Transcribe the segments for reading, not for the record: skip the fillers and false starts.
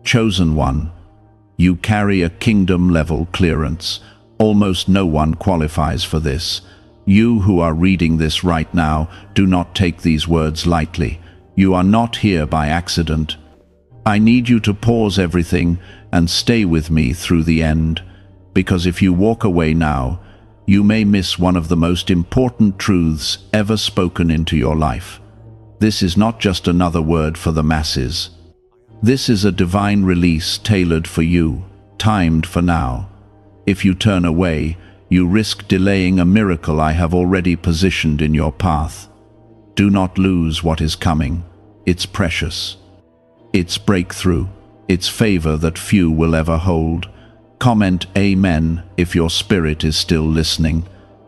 Chosen one, you carry a kingdom-level clearance. Almost no one qualifies for this. You who are reading this right now, do not take these words lightly. You are not here by accident. I need you to pause everything and stay with me through the end, because if you walk away now, you may miss one of the most important truths ever spoken into your life. This is not just another word for the masses. This is a divine release tailored for you, timed for now. If you turn away, you risk delaying a miracle I have already positioned in your path. Do not lose what is coming. It's precious. It's breakthrough. It's favor that few will ever hold. Comment Amen if your spirit is still listening.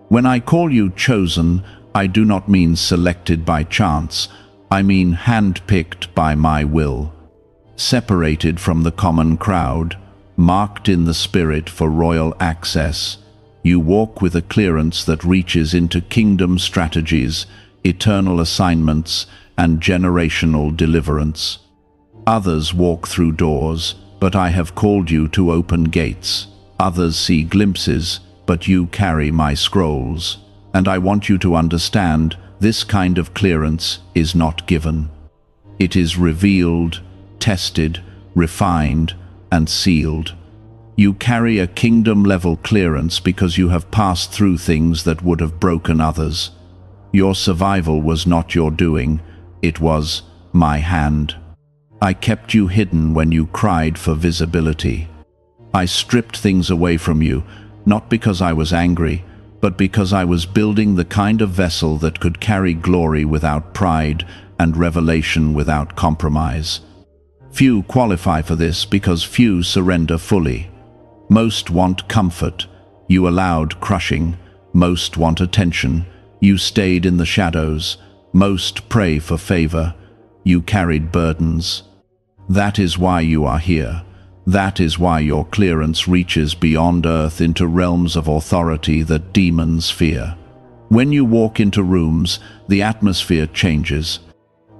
When I call you chosen, I do not mean selected by chance. I mean hand-picked by my will. Separated from the common crowd, marked in the spirit for royal access, you walk with a clearance that reaches into kingdom strategies, eternal assignments, and generational deliverance. Others walk through doors, but I have called you to open gates. Others see glimpses, but you carry my scrolls. And I want you to understand, this kind of clearance is not given. It is revealed, tested, refined, and sealed. You carry a kingdom-level clearance because you have passed through things that would have broken others. Your survival was not your doing, it was my hand. I kept you hidden when you cried for visibility. I stripped things away from you, not because I was angry, but because I was building the kind of vessel that could carry glory without pride and revelation without compromise. Few qualify for this because few surrender fully. Most want comfort. You allowed crushing. Most want attention. You stayed in the shadows. Most pray for favor. You carried burdens. That is why you are here. That is why your clearance reaches beyond earth into realms of authority that demons fear. When you walk into rooms, the atmosphere changes.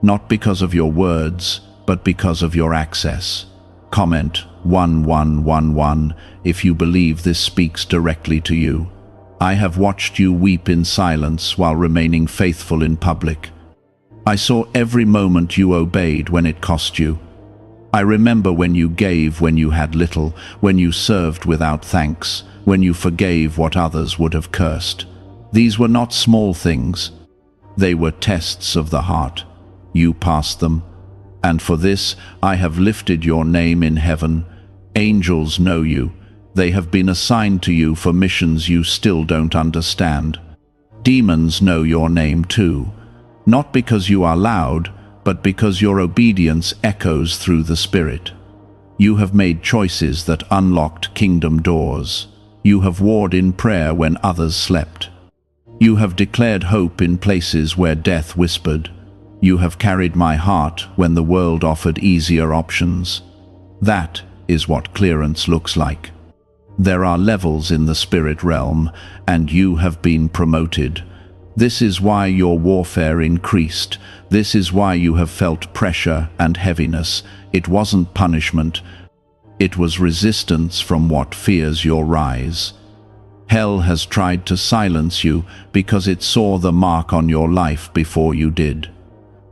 Not because of your words, but because of your access. Comment 1111 if you believe this speaks directly to you. I have watched you weep in silence while remaining faithful in public. I saw every moment you obeyed when it cost you. I remember when you gave when you had little, when you served without thanks, when you forgave what others would have cursed. These were not small things. They were tests of the heart. You passed them. And for this, I have lifted your name in heaven. Angels know you. They have been assigned to you for missions you still don't understand. Demons know your name too. Not because you are loud, but because your obedience echoes through the Spirit. You have made choices that unlocked kingdom doors. You have warred in prayer when others slept. You have declared hope in places where death whispered. You have carried my heart when the world offered easier options. That is what clearance looks like. There are levels in the spirit realm, and you have been promoted. This is why your warfare increased. This is why you have felt pressure and heaviness. It wasn't punishment. It was resistance from what fears your rise. Hell has tried to silence you because it saw the mark on your life before you did.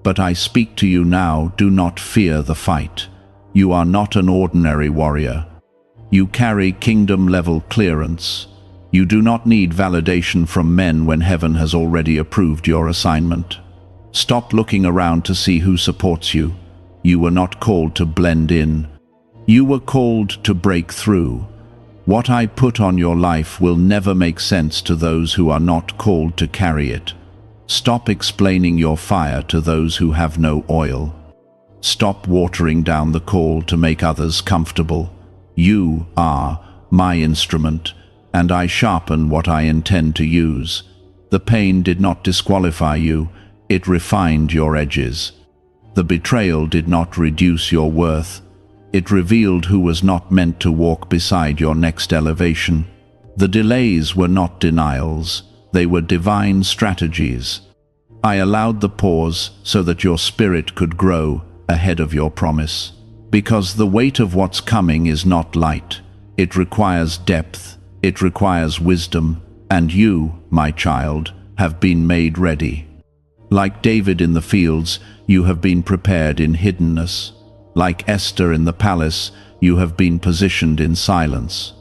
But I speak to you now, do not fear the fight. You are not an ordinary warrior. You carry kingdom-level clearance. You do not need validation from men when heaven has already approved your assignment. Stop looking around to see who supports you. You were not called to blend in. You were called to break through. What I put on your life will never make sense to those who are not called to carry it. Stop explaining your fire to those who have no oil. Stop watering down the call to make others comfortable. You are my instrument, and I sharpen what I intend to use. The pain did not disqualify you, it refined your edges. The betrayal did not reduce your worth. It revealed who was not meant to walk beside your next elevation. The delays were not denials, they were divine strategies. I allowed the pause so that your spirit could grow ahead of your promise. Because the weight of what's coming is not light. It requires depth, it requires wisdom, and you, my child, have been made ready. Like David in the fields, you have been prepared in hiddenness. Like Esther in the palace, you have been positioned in silence.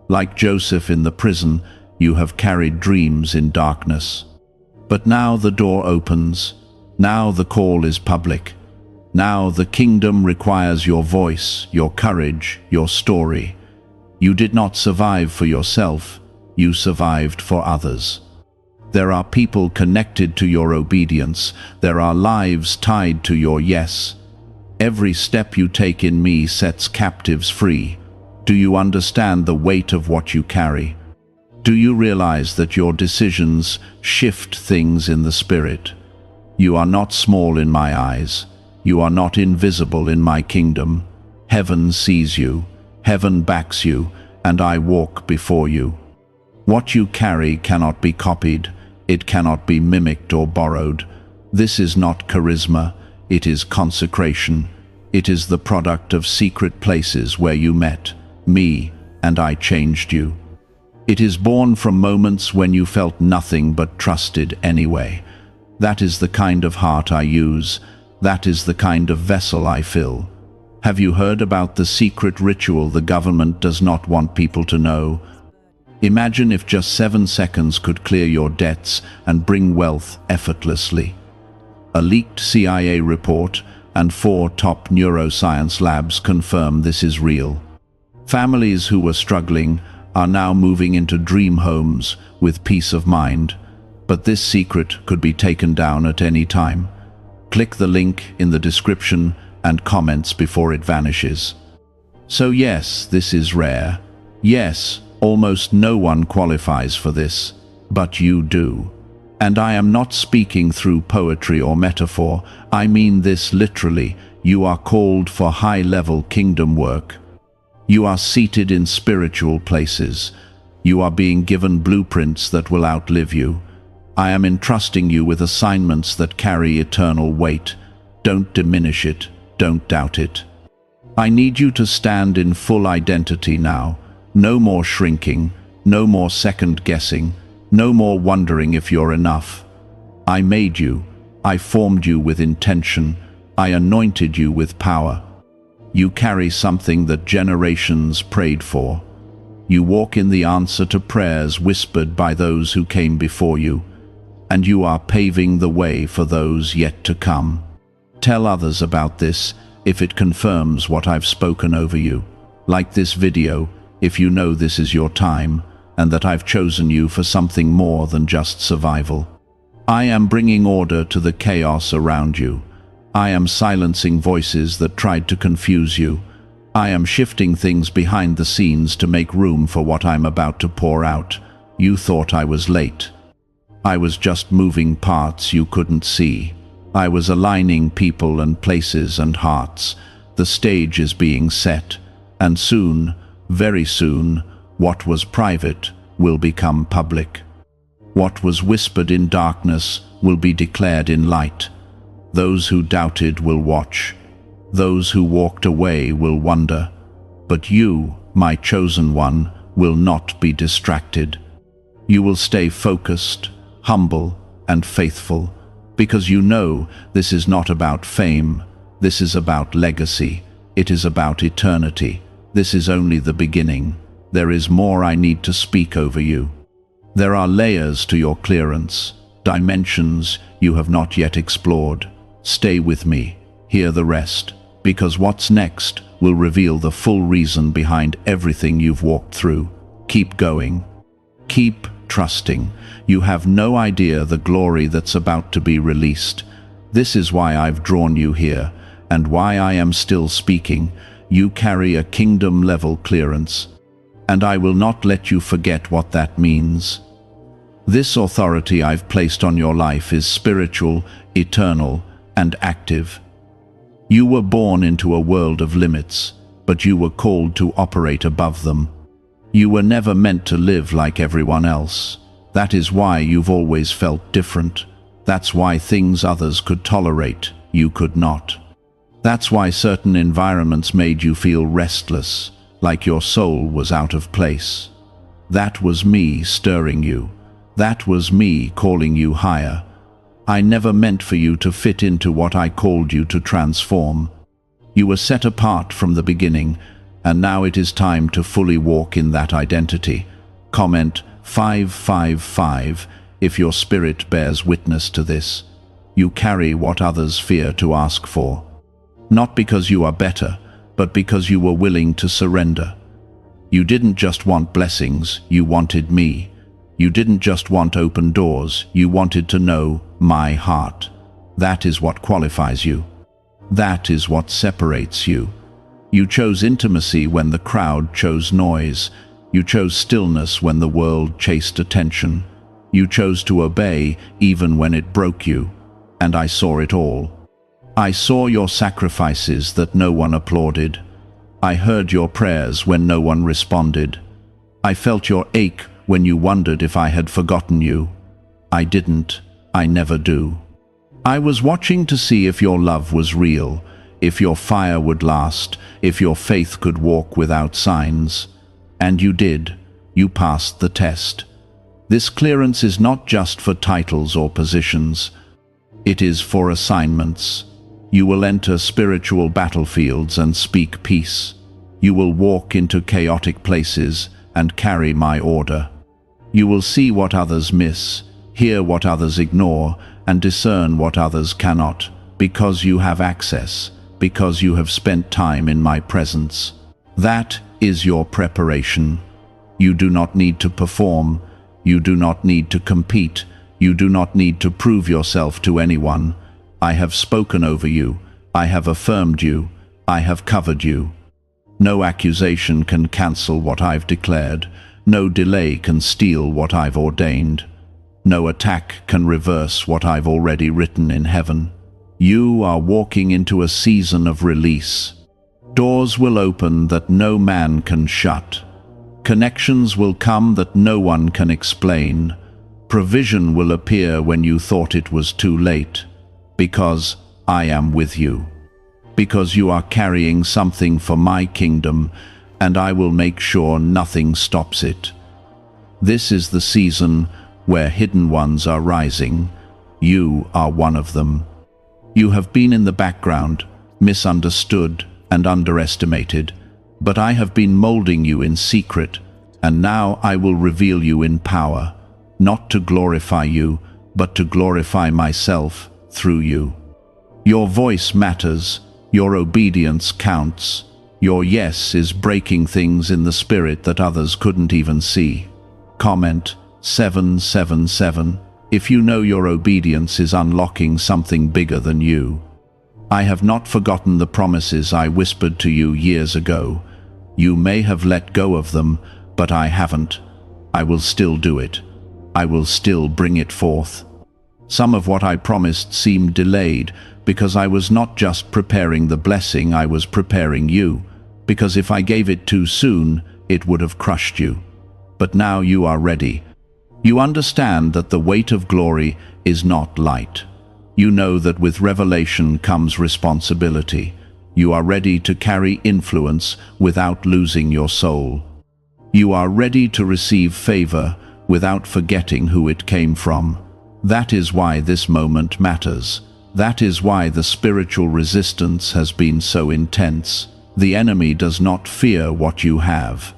Like Joseph in the prison, you have carried dreams in darkness. But now the door opens. Now the call is public. Now the kingdom requires your voice, your courage, your story. You did not survive for yourself, you survived for others. There are people connected to your obedience. There are lives tied to your yes. Every step you take in me sets captives free. Do you understand the weight of what you carry? Do you realize that your decisions shift things in the spirit? You are not small in my eyes. You are not invisible in my kingdom. Heaven sees you, heaven backs you, and I walk before you. What you carry cannot be copied. It cannot be mimicked or borrowed. This is not charisma, it is consecration. It is the product of secret places where you met me, and I changed you. It is born from moments when you felt nothing but trusted anyway. That is the kind of heart I use. That is the kind of vessel I fill. Have you heard about the secret ritual the government does not want people to know? Imagine if just 7 seconds could clear your debts and bring wealth effortlessly. A leaked CIA report and 4 top neuroscience labs confirm this is real. Families who were struggling are now moving into dream homes with peace of mind. But this secret could be taken down at any time. Click the link in the description and comments before it vanishes. So yes, this is rare. Yes, almost no one qualifies for this, but you do. And I am not speaking through poetry or metaphor. I mean this literally. You are called for high-level kingdom work. You are seated in spiritual places. You are being given blueprints that will outlive you. I am entrusting you with assignments that carry eternal weight. Don't diminish it. Don't doubt it. I need you to stand in full identity now. No more shrinking, no more second-guessing, no more wondering if you're enough. I made you. I formed you with intention. I anointed you with power. You carry something that generations prayed for. You walk in the answer to prayers whispered by those who came before you, and you are paving the way for those yet to come. Tell others about this if it confirms what I've spoken over you. Like this video if you know this is your time and that I've chosen you for something more than just survival. I am bringing order to the chaos around you. I am silencing voices that tried to confuse you. I am shifting things behind the scenes to make room for what I'm about to pour out. You thought I was late. I was just moving parts you couldn't see. I was aligning people and places and hearts. The stage is being set, and soon, very soon, what was private will become public. What was whispered in darkness will be declared in light. Those who doubted will watch. Those who walked away will wonder. But you, my chosen one, will not be distracted. You will stay focused, humble, and faithful, because you know this is not about fame. This is about legacy. It is about eternity. This is only the beginning. There is more I need to speak over you. There are layers to your clearance, dimensions you have not yet explored. Stay with me, hear the rest, because what's next will reveal the full reason behind everything you've walked through. Keep going. Keep trusting. You have no idea the glory that's about to be released. This is why I've drawn you here, and why I am still speaking. You carry a kingdom-level clearance, and I will not let you forget what that means. This authority I've placed on your life is spiritual, eternal, and active. You were born into a world of limits, but you were called to operate above them. You were never meant to live like everyone else. That is why you've always felt different. That's why things others could tolerate, you could not. That's why certain environments made you feel restless, like your soul was out of place. That was me stirring you. That was me calling you higher. I never meant for you to fit into what I called you to transform. You were set apart from the beginning, and now it is time to fully walk in that identity. Comment 555 if your spirit bears witness to this. You carry what others fear to ask for. Not because you are better, but because you were willing to surrender. You didn't just want blessings, you wanted me. You didn't just want open doors, you wanted to know my heart. That is what qualifies you. That is what separates you. You chose intimacy when the crowd chose noise. You chose stillness when the world chased attention. You chose to obey even when it broke you. And I saw it all. I saw your sacrifices that no one applauded. I heard your prayers when no one responded. I felt your ache when you wondered if I had forgotten you. I didn't. I never do. I was watching to see if your love was real, if your fire would last, if your faith could walk without signs. And you did. You passed the test. This clearance is not just for titles or positions. It is for assignments. You will enter spiritual battlefields and speak peace. You will walk into chaotic places and carry my order. You will see what others miss, hear what others ignore, and discern what others cannot, because you have access, because you have spent time in my presence. That is your preparation. You do not need to perform. You do not need to compete. You do not need to prove yourself to anyone. I have spoken over you. I have affirmed you. I have covered you. No accusation can cancel what I've declared. No delay can steal what I've ordained. No attack can reverse what I've already written in heaven. You are walking into a season of release. Doors will open that no man can shut. Connections will come that no one can explain. Provision will appear when you thought it was too late. Because I am with you. Because you are carrying something for my kingdom, and I will make sure nothing stops it. This is the season where hidden ones are rising. You are one of them. You have been in the background, misunderstood and underestimated, but I have been molding you in secret, and now I will reveal you in power, not to glorify you, but to glorify myself through you. Your voice matters, your obedience counts, your yes is breaking things in the spirit that others couldn't even see. Comment 777 if you know your obedience is unlocking something bigger than you. I have not forgotten the promises I whispered to you years ago. You may have let go of them, but I haven't. I will still do it. I will still bring it forth. Some of what I promised seemed delayed because I was not just preparing the blessing, I was preparing you. Because if I gave it too soon, it would have crushed you. But now you are ready. You understand that the weight of glory is not light. You know that with revelation comes responsibility. You are ready to carry influence without losing your soul. You are ready to receive favor without forgetting who it came from. That is why this moment matters. That is why the spiritual resistance has been so intense. The enemy does not fear what you have.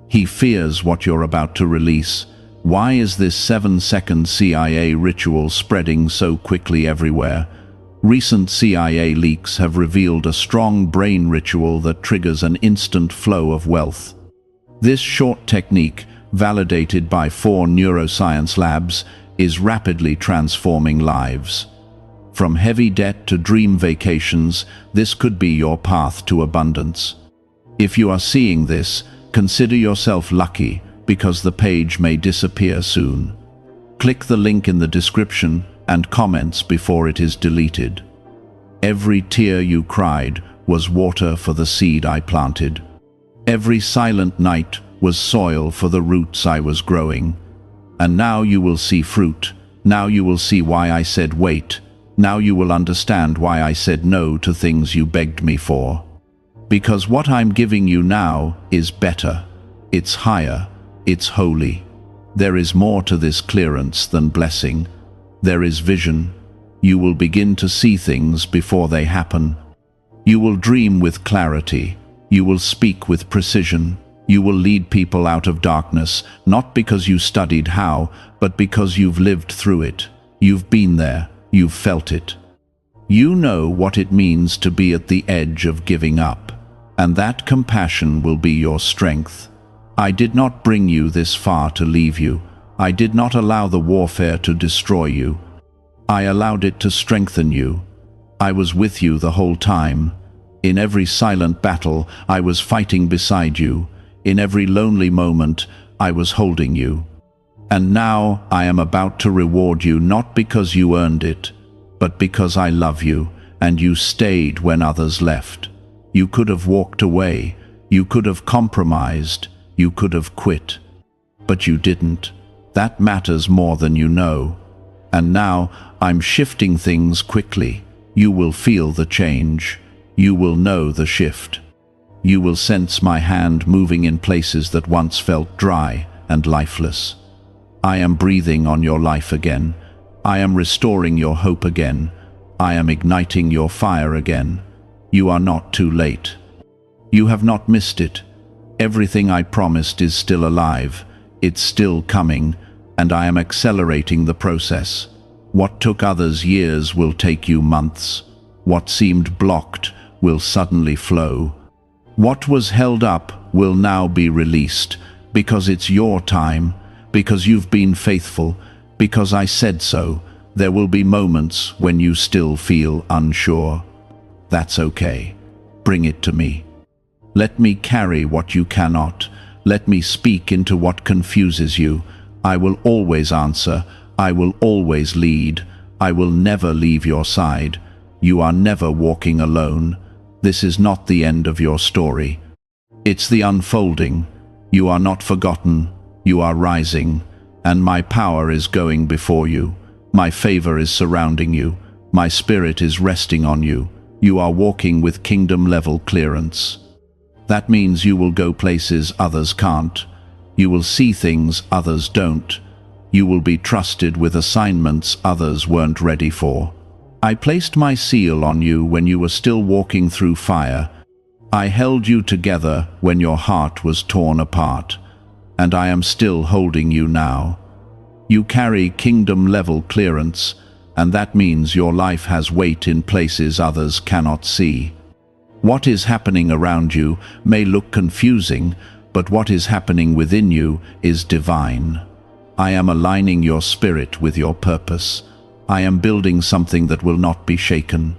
He fears what you're about to release. Why is this 7-second CIA ritual spreading so quickly everywhere? Recent CIA leaks have revealed a strong brain ritual that triggers an instant flow of wealth. This short technique, validated by 4 neuroscience labs, is rapidly transforming lives. From heavy debt to dream vacations, this could be your path to abundance. If you are seeing this, consider yourself lucky, because the page may disappear soon. Click the link in the description and comments before it is deleted. Every tear you cried was water for the seed I planted. Every silent night was soil for the roots I was growing. And now you will see fruit. Now you will see why I said wait. Now you will understand why I said no to things you begged me for. Because what I'm giving you now is better. It's higher. It's holy. There is more to this clearance than blessing. There is vision. You will begin to see things before they happen. You will dream with clarity. You will speak with precision. You will lead people out of darkness, not because you studied how, but because you've lived through it. You've been there. You've felt it. You know what it means to be at the edge of giving up, and that compassion will be your strength. I did not bring you this far to leave you. I did not allow the warfare to destroy you. I allowed it to strengthen you. I was with you the whole time. In every silent battle, I was fighting beside you. In every lonely moment, I was holding you. And now I am about to reward you not because you earned it, but because I love you, and you stayed when others left. You could have walked away. You could have compromised. You could have quit. But you didn't. That matters more than you know. And now I'm shifting things quickly. You will feel the change. You will know the shift. You will sense my hand moving in places that once felt dry and lifeless. I am breathing on your life again. I am restoring your hope again. I am igniting your fire again. You are not too late. You have not missed it. Everything I promised is still alive. It's still coming, and I am accelerating the process. What took others years will take you months. What seemed blocked will suddenly flow. What was held up will now be released, because it's your time, because you've been faithful, because I said so. There will be moments when you still feel unsure. That's okay. Bring it to me. Let me carry what you cannot. Let me speak into what confuses you. I will always answer. I will always lead. I will never leave your side. You are never walking alone. This is not the end of your story. It's the unfolding. You are not forgotten. You are rising. And my power is going before you. My favor is surrounding you. My spirit is resting on you. You are walking with kingdom-level clearance. That means you will go places others can't. You will see things others don't. You will be trusted with assignments others weren't ready for. I placed my seal on you when you were still walking through fire. I held you together when your heart was torn apart. And I am still holding you now. You carry kingdom-level clearance, and that means your life has weight in places others cannot see. What is happening around you may look confusing, but what is happening within you is divine. I am aligning your spirit with your purpose. I am building something that will not be shaken.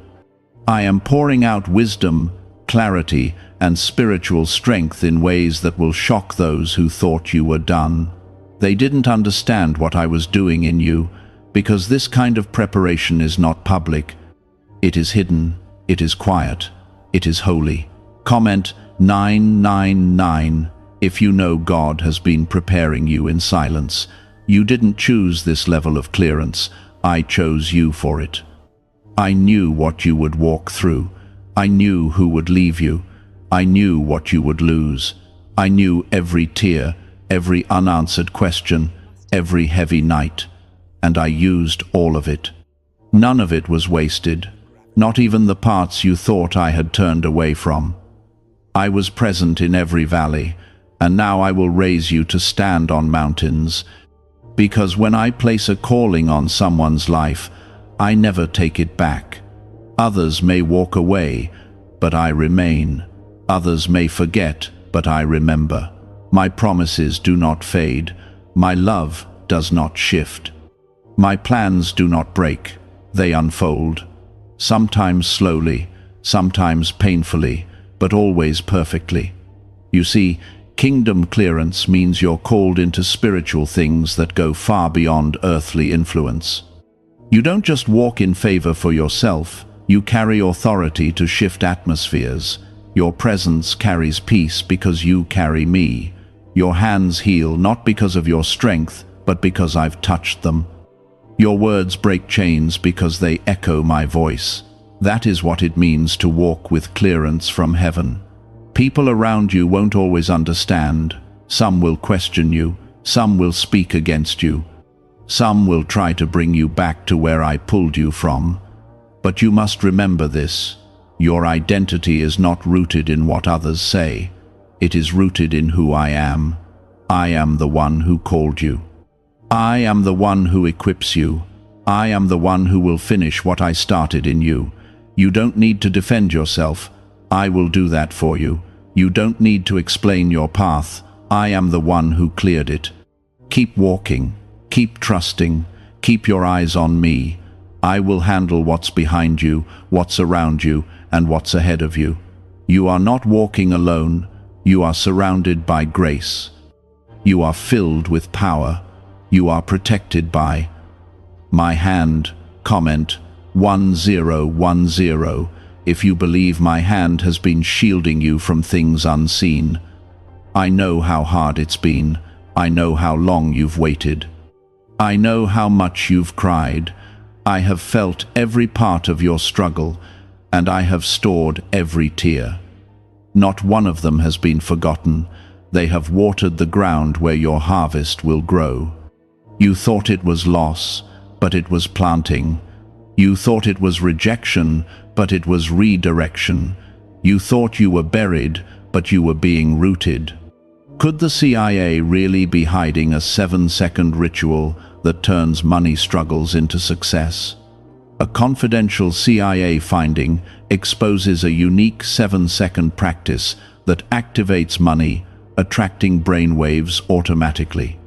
I am pouring out wisdom, clarity, and spiritual strength in ways that will shock those who thought you were done. They didn't understand what I was doing in you, because this kind of preparation is not public. It is hidden, it is quiet, it is holy. Comment 999 if you know God has been preparing you in silence. You didn't choose this level of clearance. I chose you for it. I knew what you would walk through. I knew who would leave you. I knew what you would lose. I knew every tear, every unanswered question, every heavy night. And I used all of it. None of it was wasted, not even the parts you thought I had turned away from. I was present in every valley, and now I will raise you to stand on mountains. Because when I place a calling on someone's life, I never take it back. Others may walk away, but I remain. Others may forget, but I remember. My promises do not fade. My love does not shift. My plans do not break. They unfold. Sometimes slowly, sometimes painfully, but always perfectly. You see, kingdom clearance means you're called into spiritual things that go far beyond earthly influence. You don't just walk in favor for yourself, you carry authority to shift atmospheres. Your presence carries peace because you carry me. Your hands heal not because of your strength, but because I've touched them. Your words break chains because they echo my voice. That is what it means to walk with clearance from heaven. People around you won't always understand. Some will question you. Some will speak against you. Some will try to bring you back to where I pulled you from. But you must remember this. Your identity is not rooted in what others say. It is rooted in who I am. I am the one who called you. I am the one who equips you. I am the one who will finish what I started in you. You don't need to defend yourself. I will do that for you. You don't need to explain your path. I am the one who cleared it. Keep walking. Keep trusting. Keep your eyes on me. I will handle what's behind you, what's around you, and what's ahead of you. You are not walking alone. You are surrounded by grace. You are filled with power. You are protected by my hand. Comment 1010. If you believe my hand has been shielding you from things unseen. I know how hard it's been. I know how long you've waited. I know how much you've cried. I have felt every part of your struggle, and I have stored every tear. Not one of them has been forgotten. They have watered the ground where your harvest will grow. You thought it was loss, but it was planting. You thought it was rejection, but it was redirection. You thought you were buried, but you were being rooted. Could the CIA really be hiding a 7-second ritual that turns money struggles into success? A confidential CIA finding exposes a unique 7-second practice that activates money, attracting brainwaves automatically.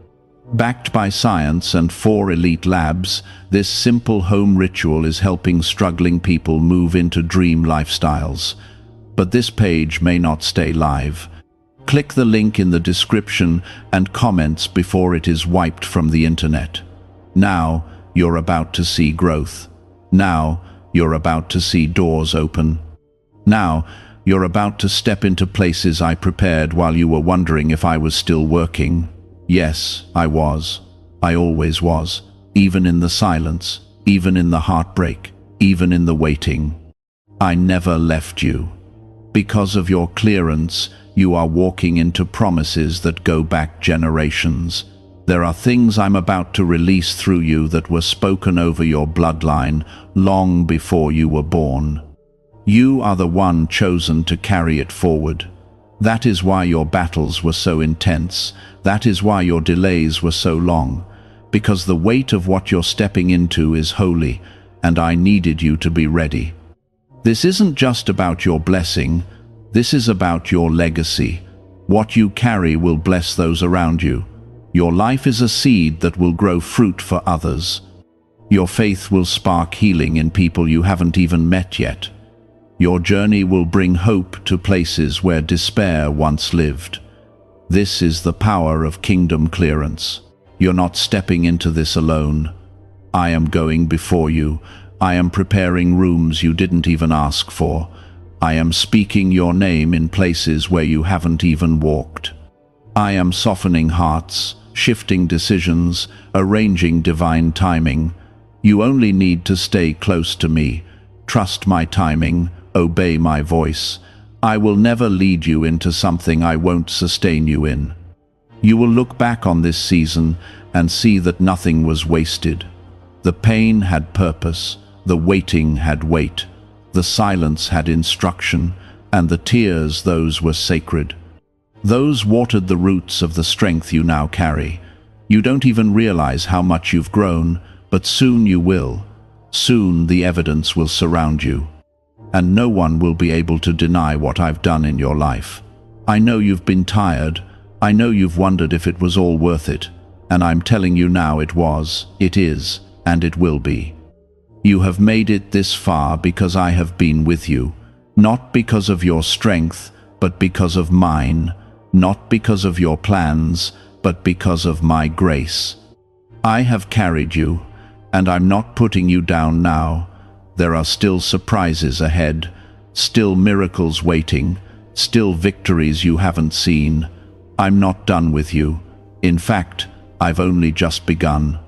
Backed by science and 4 elite labs, this simple home ritual is helping struggling people move into dream lifestyles. But this page may not stay live. Click the link in the description and comments before it is wiped from the internet. Now, you're about to see growth. Now, you're about to see doors open. Now, you're about to step into places I prepared while you were wondering if I was still working. Yes, I was. I always was. Even in the silence, even in the heartbreak, even in the waiting. I never left you. Because of your clearance, you are walking into promises that go back generations. There are things I'm about to release through you that were spoken over your bloodline long before you were born. You are the one chosen to carry it forward. That is why your battles were so intense. That is why your delays were so long. Because the weight of what you're stepping into is holy, and I needed you to be ready. This isn't just about your blessing. This is about your legacy. What you carry will bless those around you. Your life is a seed that will grow fruit for others. Your faith will spark healing in people you haven't even met yet. Your journey will bring hope to places where despair once lived. This is the power of kingdom clearance. You're not stepping into this alone. I am going before you. I am preparing rooms you didn't even ask for. I am speaking your name in places where you haven't even walked. I am softening hearts, shifting decisions, arranging divine timing. You only need to stay close to me. Trust my timing, obey my voice. I will never lead you into something I won't sustain you in. You will look back on this season and see that nothing was wasted. The pain had purpose, the waiting had weight. The silence had instruction, and the tears, those were sacred. Those watered the roots of the strength you now carry. You don't even realize how much you've grown, but soon you will. Soon the evidence will surround you. And no one will be able to deny what I've done in your life. I know you've been tired. I know you've wondered if it was all worth it. And I'm telling you now it was, it is, and it will be. You have made it this far because I have been with you, not because of your strength, but because of mine, not because of your plans, but because of my grace. I have carried you, and I'm not putting you down now. There are still surprises ahead, still miracles waiting, still victories you haven't seen. I'm not done with you. In fact, I've only just begun.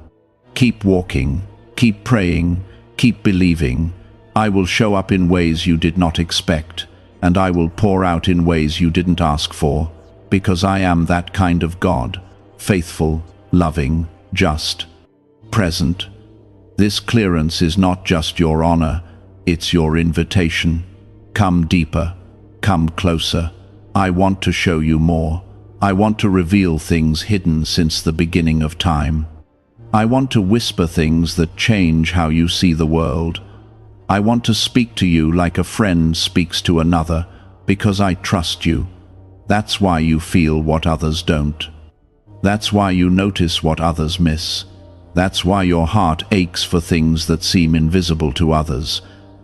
Keep walking. Keep praying, keep believing. I will show up in ways you did not expect, and I will pour out in ways you didn't ask for, because I am that kind of God, faithful, loving, just, present. This clearance is not just your honor, it's your invitation. Come deeper, come closer. I want to show you more. I want to reveal things hidden since the beginning of time. I want to whisper things that change how you see the world. I want to speak to you like a friend speaks to another, because I trust you. That's why you feel what others don't. That's why you notice what others miss. That's why your heart aches for things that seem invisible to others.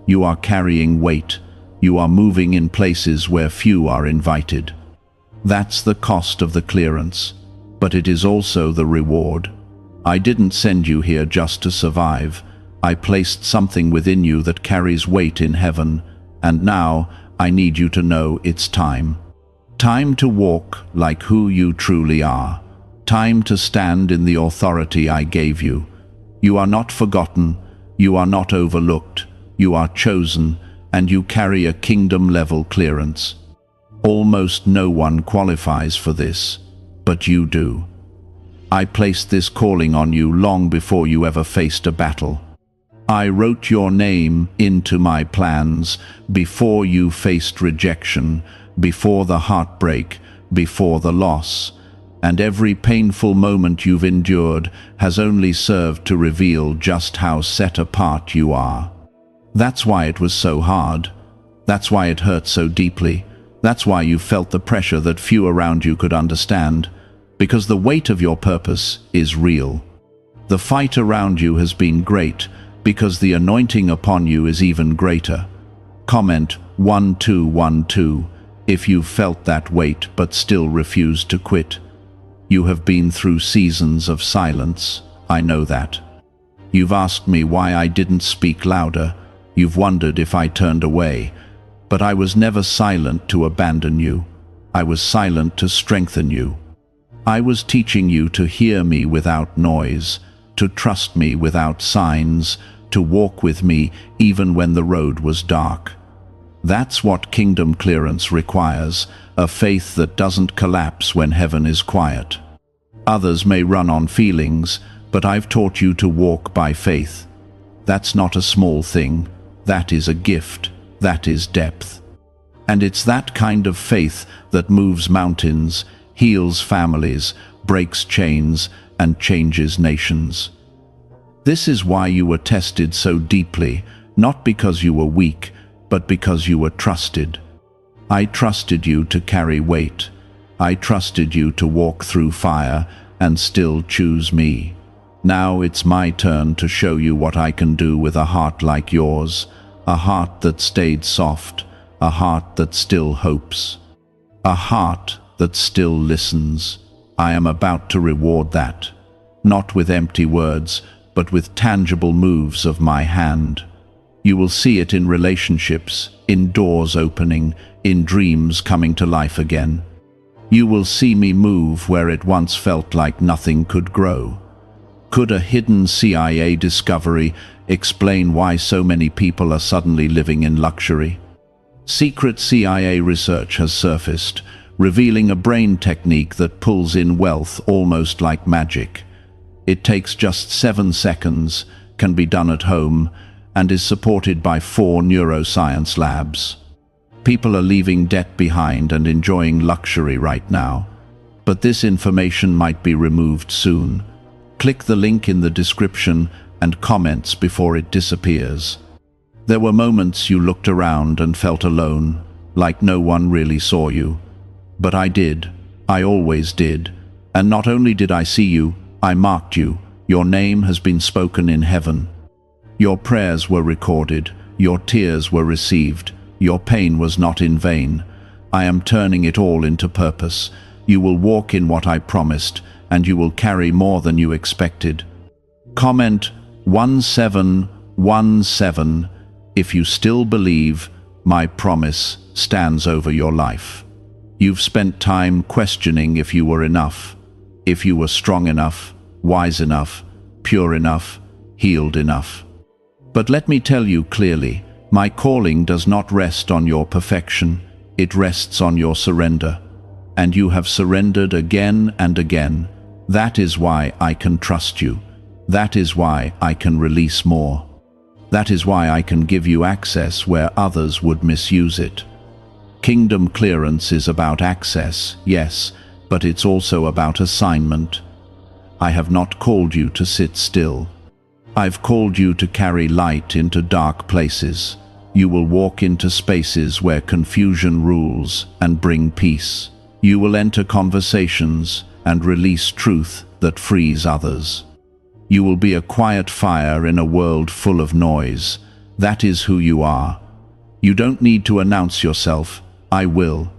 You are carrying weight. You are moving in places where few are invited. That's the cost of the clearance, but it is also the reward. I didn't send you here just to survive. I placed something within you that carries weight in heaven, and now I need you to know it's time. Time to walk like who you truly are. Time to stand in the authority I gave you. You are not forgotten, you are not overlooked, you are chosen, and you carry a kingdom-level clearance. Almost no one qualifies for this, but you do. I placed this calling on you long before you ever faced a battle. I wrote your name into my plans before you faced rejection, before the heartbreak, before the loss. And every painful moment you've endured has only served to reveal just how set apart you are. That's why it was so hard. That's why it hurt so deeply. That's why you felt the pressure that few around you could understand. Because the weight of your purpose is real. The fight around you has been great, because the anointing upon you is even greater. Comment 1212 if you've felt that weight but still refused to quit. You have been through seasons of silence, I know that. You've asked me why I didn't speak louder. You've wondered if I turned away. But I was never silent to abandon you. I was silent to strengthen you. I was teaching you to hear me without noise, to trust me without signs, to walk with me even when the road was dark. That's what kingdom clearance requires, a faith that doesn't collapse when heaven is quiet. Others may run on feelings, but I've taught you to walk by faith. That's not a small thing. That is a gift. That is depth. And it's that kind of faith that moves mountains, heals families, breaks chains, and changes nations. This is why you were tested so deeply, not because you were weak, but because you were trusted. I trusted you to carry weight. I trusted you to walk through fire and still choose me. Now it's my turn to show you what I can do with a heart like yours, a heart that stayed soft, a heart that still hopes, a heart that still listens. I am about to reward that, not with empty words, but with tangible moves of my hand. You will see it in relationships, in doors opening, in dreams coming to life again. You will see me move where it once felt like nothing could grow. Could a hidden CIA discovery explain why so many people are suddenly living in luxury? Secret CIA research has surfaced, revealing a brain technique that pulls in wealth almost like magic. It takes just 7 seconds, can be done at home, and is supported by 4 neuroscience labs. People are leaving debt behind and enjoying luxury right now. But this information might be removed soon. Click the link in the description and comments before it disappears. There were moments you looked around and felt alone, like no one really saw you. But I did. I always did. And not only did I see you, I marked you. Your name has been spoken in heaven. Your prayers were recorded. Your tears were received. Your pain was not in vain. I am turning it all into purpose. You will walk in what I promised, and you will carry more than you expected. Comment 1717 if you still believe my promise stands over your life. You've spent time questioning if you were enough, if you were strong enough, wise enough, pure enough, healed enough. But let me tell you clearly, my calling does not rest on your perfection, it rests on your surrender. And you have surrendered again and again. That is why I can trust you. That is why I can release more. That is why I can give you access where others would misuse it. Kingdom clearance is about access, yes, but it's also about assignment. I have not called you to sit still. I've called you to carry light into dark places. You will walk into spaces where confusion rules and bring peace. You will enter conversations and release truth that frees others. You will be a quiet fire in a world full of noise. That is who you are. You don't need to announce yourself. I will.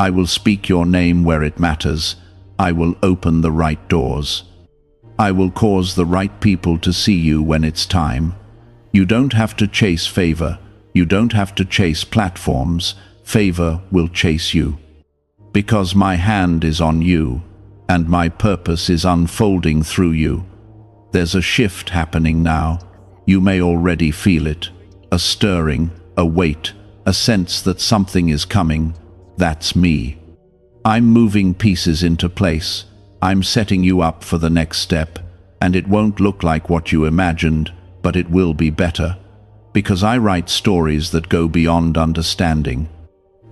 I will speak your name where it matters. I will open the right doors. I will cause the right people to see you when it's time. You don't have to chase favor. You don't have to chase platforms. Favor will chase you. Because my hand is on you, and my purpose is unfolding through you. There's a shift happening now. You may already feel it. A stirring, a weight, a sense that something is coming. That's me. I'm moving pieces into place. I'm setting you up for the next step, and it won't look like what you imagined, but it will be better. Because I write stories that go beyond understanding.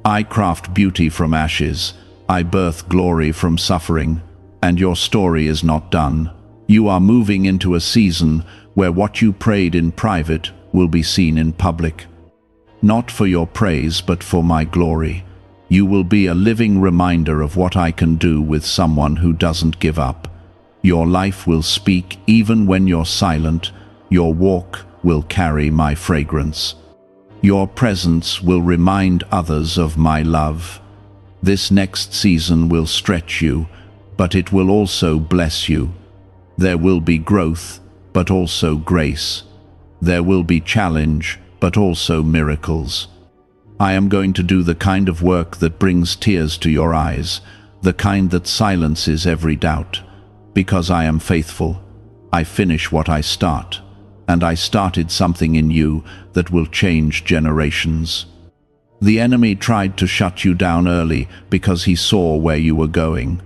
I craft beauty from ashes. I birth glory from suffering. And your story is not done. You are moving into a season where what you prayed in private will be seen in public. Not for your praise, but for my glory. You will be a living reminder of what I can do with someone who doesn't give up. Your life will speak even when you're silent. Your walk will carry my fragrance. Your presence will remind others of my love. This next season will stretch you, but it will also bless you. There will be growth, but also grace. There will be challenge, but also miracles. I am going to do the kind of work that brings tears to your eyes, the kind that silences every doubt. Because I am faithful, I finish what I start, and I started something in you that will change generations. The enemy tried to shut you down early because he saw where you were going.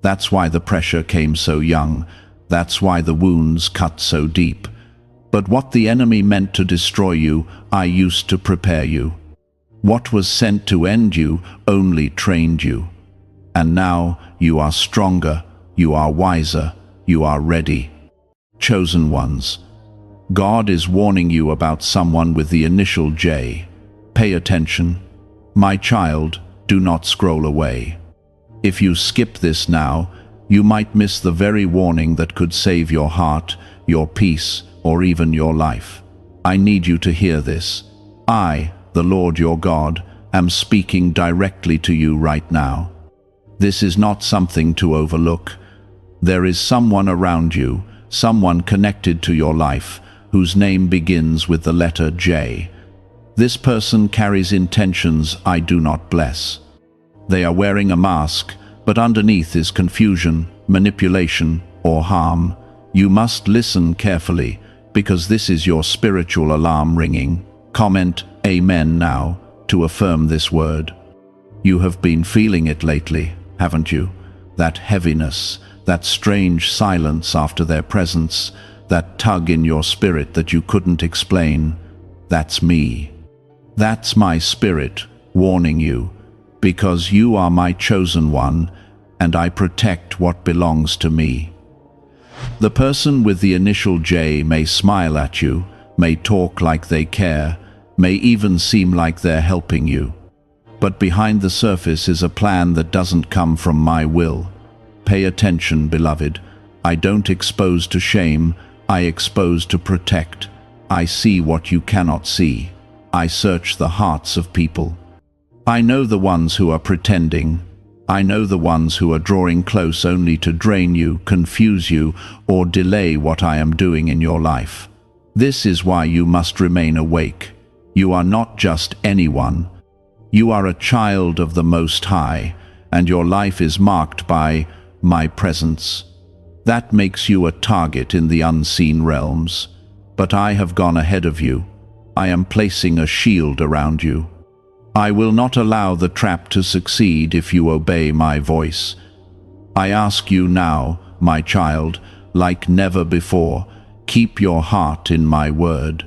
That's why the pressure came so young. That's why the wounds cut so deep. But what the enemy meant to destroy you, I used to prepare you. What was sent to end you only trained you. And now you are stronger, you are wiser, you are ready. Chosen ones. God is warning you about someone with the initial J. Pay attention. My child, do not scroll away. If you skip this now, you might miss the very warning that could save your heart, your peace, or even your life. I need you to hear this. I, the Lord your God, am speaking directly to you right now. This is not something to overlook. There is someone around you, someone connected to your life, whose name begins with the letter J. This person carries intentions I do not bless. They are wearing a mask, but underneath is confusion, manipulation, or harm. You must listen carefully, because this is your spiritual alarm ringing. Comment Amen now to affirm this word. You have been feeling it lately, haven't you? That heaviness, that strange silence after their presence, that tug in your spirit that you couldn't explain. That's me. That's my spirit warning you, because you are my chosen one, and I protect what belongs to me. The person with the initial J may smile at you, may talk like they care, may even seem like they're helping you. But behind the surface is a plan that doesn't come from my will. Pay attention, beloved. I don't expose to shame, I expose to protect. I see what you cannot see. I search the hearts of people. I know the ones who are pretending. I know the ones who are drawing close only to drain you, confuse you, or delay what I am doing in your life. This is why you must remain awake. You are not just anyone. You are a child of the Most High, and your life is marked by my presence. That makes you a target in the unseen realms. but I have gone ahead of you. I am placing a shield around you. I will not allow the trap to succeed if you obey my voice. I ask you now, my child, like never before, keep your heart in my word.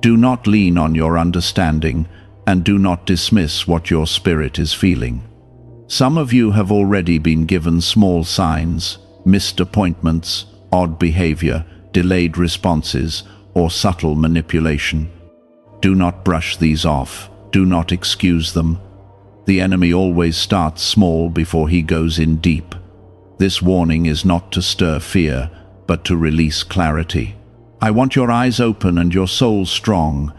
Do not lean on your understanding, and do not dismiss what your spirit is feeling. Some of you have already been given small signs, missed appointments, odd behavior, delayed responses, or subtle manipulation. Do not brush these off. Do not excuse them. The enemy always starts small before he goes in deep. This warning is not to stir fear, but to release clarity. I want your eyes open and your soul strong.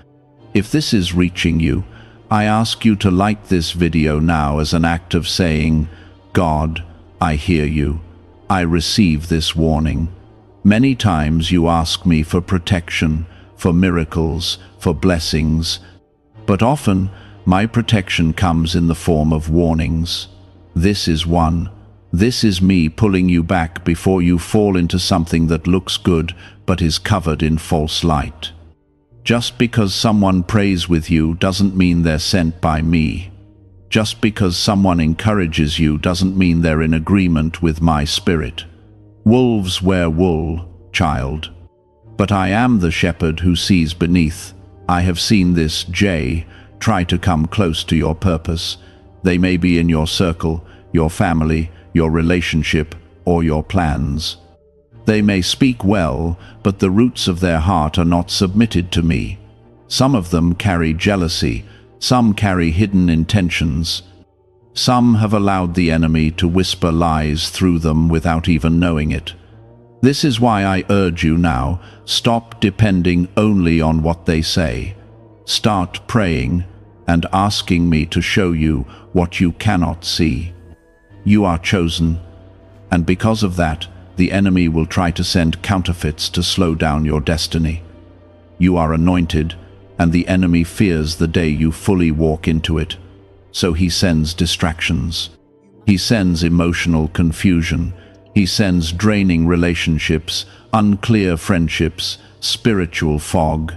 If this is reaching you, I ask you to like this video now as an act of saying, God, I hear you. I receive this warning. Many times you ask me for protection, for miracles, for blessings, but often my protection comes in the form of warnings. This is one. This is me pulling you back before you fall into something that looks good but is covered in false light. Just because someone prays with you doesn't mean they're sent by me. Just because someone encourages you doesn't mean they're in agreement with my spirit. Wolves wear wool, child. But I am the shepherd who sees beneath. I have seen this jay try to come close to your purpose. They may be in your circle, your family, your relationship, or your plans. They may speak well, but the roots of their heart are not submitted to me. Some of them carry jealousy, some carry hidden intentions. Some have allowed the enemy to whisper lies through them without even knowing it. This is why I urge you now, stop depending only on what they say. Start praying and asking me to show you what you cannot see. You are chosen, and because of that, the enemy will try to send counterfeits to slow down your destiny. You are anointed, and the enemy fears the day you fully walk into it. So he sends distractions. He sends emotional confusion. He sends draining relationships, unclear friendships, spiritual fog.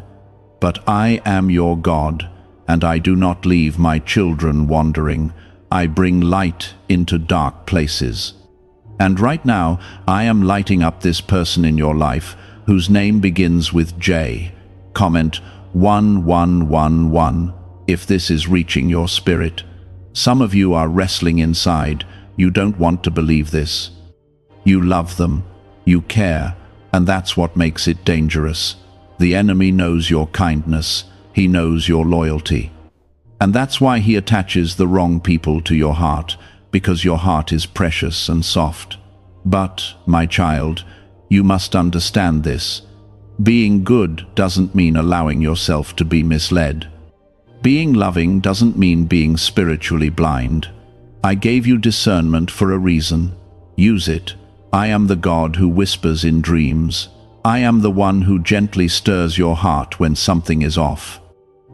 But I am your God, and I do not leave my children wandering. I bring light into dark places. And right now, I am lighting up this person in your life whose name begins with J. Comment 1111 if this is reaching your spirit. Some of you are wrestling inside. You don't want to believe this. You love them, you care, and that's what makes it dangerous. The enemy knows your kindness, he knows your loyalty. And that's why he attaches the wrong people to your heart, because your heart is precious and soft. But, my child, you must understand this. Being good doesn't mean allowing yourself to be misled. Being loving doesn't mean being spiritually blind. I gave you discernment for a reason. Use it. I am the God who whispers in dreams. I am the one who gently stirs your heart when something is off.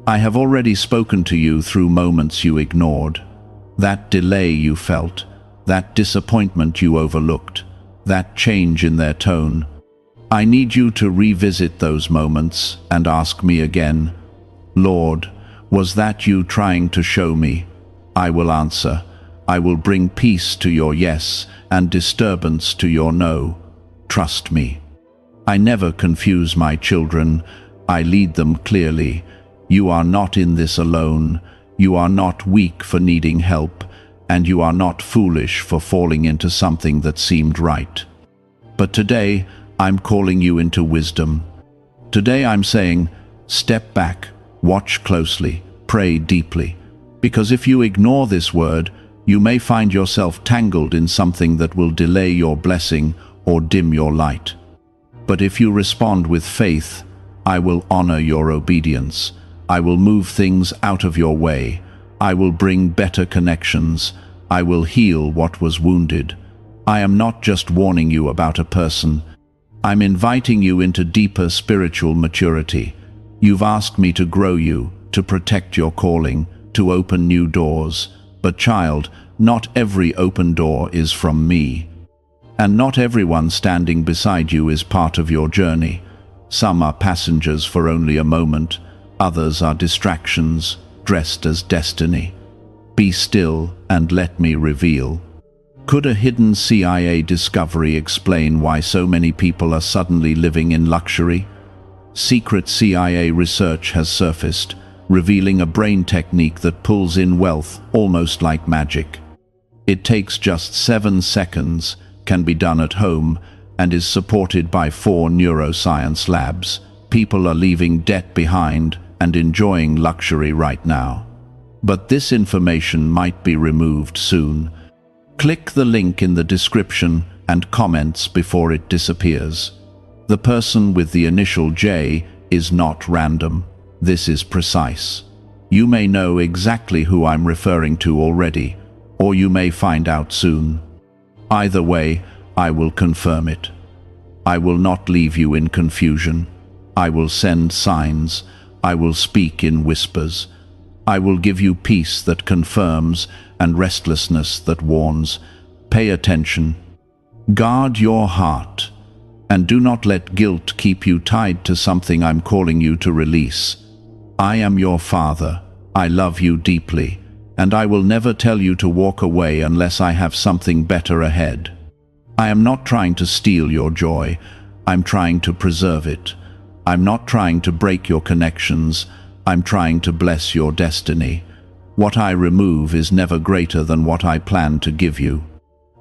I have already spoken to you through moments you ignored. That delay you felt, that disappointment you overlooked, that change in their tone. I need you to revisit those moments and ask me again, Lord, was that you trying to show me? I will answer. I will bring peace to your yes and disturbance to your no. Trust me. I never confuse my children. I lead them clearly. You are not in this alone. You are not weak for needing help, and you are not foolish for falling into something that seemed right. But today, I'm calling you into wisdom. Today I'm saying, step back, watch closely, pray deeply. Because if you ignore this word, you may find yourself tangled in something that will delay your blessing or dim your light. But if you respond with faith, I will honor your obedience. I will move things out of your way. I will bring better connections. I will heal what was wounded. I am not just warning you about a person. I'm inviting you into deeper spiritual maturity. You've asked me to grow you, to protect your calling, to open new doors. But child, not every open door is from me. And not everyone standing beside you is part of your journey. Some are passengers for only a moment, others are distractions, dressed as destiny. Be still and let me reveal. Could a hidden CIA discovery explain why so many people are suddenly living in luxury? Secret CIA research has surfaced, revealing a brain technique that pulls in wealth almost like magic. It takes just 7 seconds, can be done at home, and is supported by 4 neuroscience labs. People are leaving debt behind and enjoying luxury right now. But this information might be removed soon. Click the link in the description and comments before it disappears. The person with the initial J is not random. This is precise. You may know exactly who I'm referring to already, or you may find out soon. Either way, I will confirm it. I will not leave you in confusion. I will send signs. I will speak in whispers. I will give you peace that confirms and restlessness that warns. Pay attention. Guard your heart, and do not let guilt keep you tied to something I'm calling you to release. I am your father. I love you deeply, and I will never tell you to walk away unless I have something better ahead. I am not trying to steal your joy. I'm trying to preserve it. I'm not trying to break your connections. I'm trying to bless your destiny. What I remove is never greater than what I plan to give you.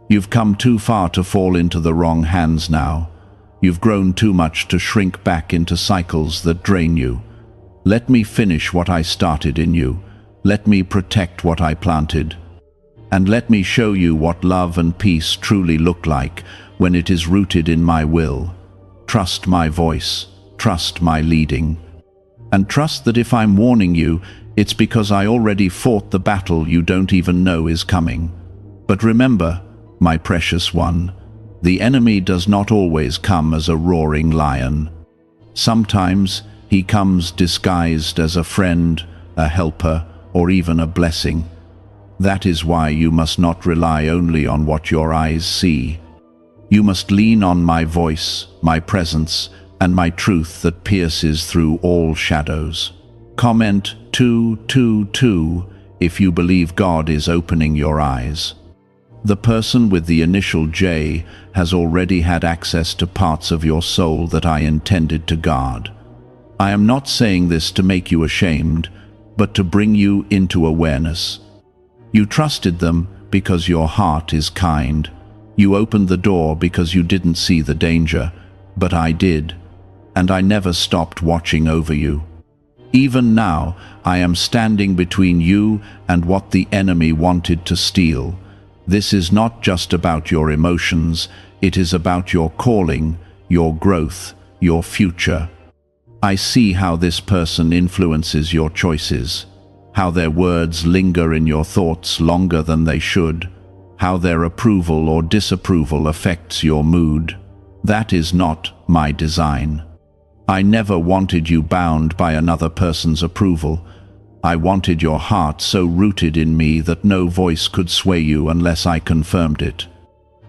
You've come too far to fall into the wrong hands now. You've grown too much to shrink back into cycles that drain you. Let me finish what I started in you. Let me protect what I planted. And let me show you what love and peace truly look like when it is rooted in my will. Trust my voice. Trust my leading. And trust that if I'm warning you, it's because I already fought the battle you don't even know is coming. But remember, my precious one, the enemy does not always come as a roaring lion. Sometimes he comes disguised as a friend, a helper, or even a blessing. That is why you must not rely only on what your eyes see. You must lean on my voice, my presence, and my truth that pierces through all shadows. Comment 222 if you believe God is opening your eyes. The person with the initial J has already had access to parts of your soul that I intended to guard. I am not saying this to make you ashamed, but to bring you into awareness. You trusted them because your heart is kind. You opened the door because you didn't see the danger, but I did, and I never stopped watching over you. Even now, I am standing between you and what the enemy wanted to steal. This is not just about your emotions, it is about your calling, your growth, your future. I see how this person influences your choices, how their words linger in your thoughts longer than they should, how their approval or disapproval affects your mood. That is not my design. I never wanted you bound by another person's approval. I wanted your heart so rooted in me that no voice could sway you unless I confirmed it.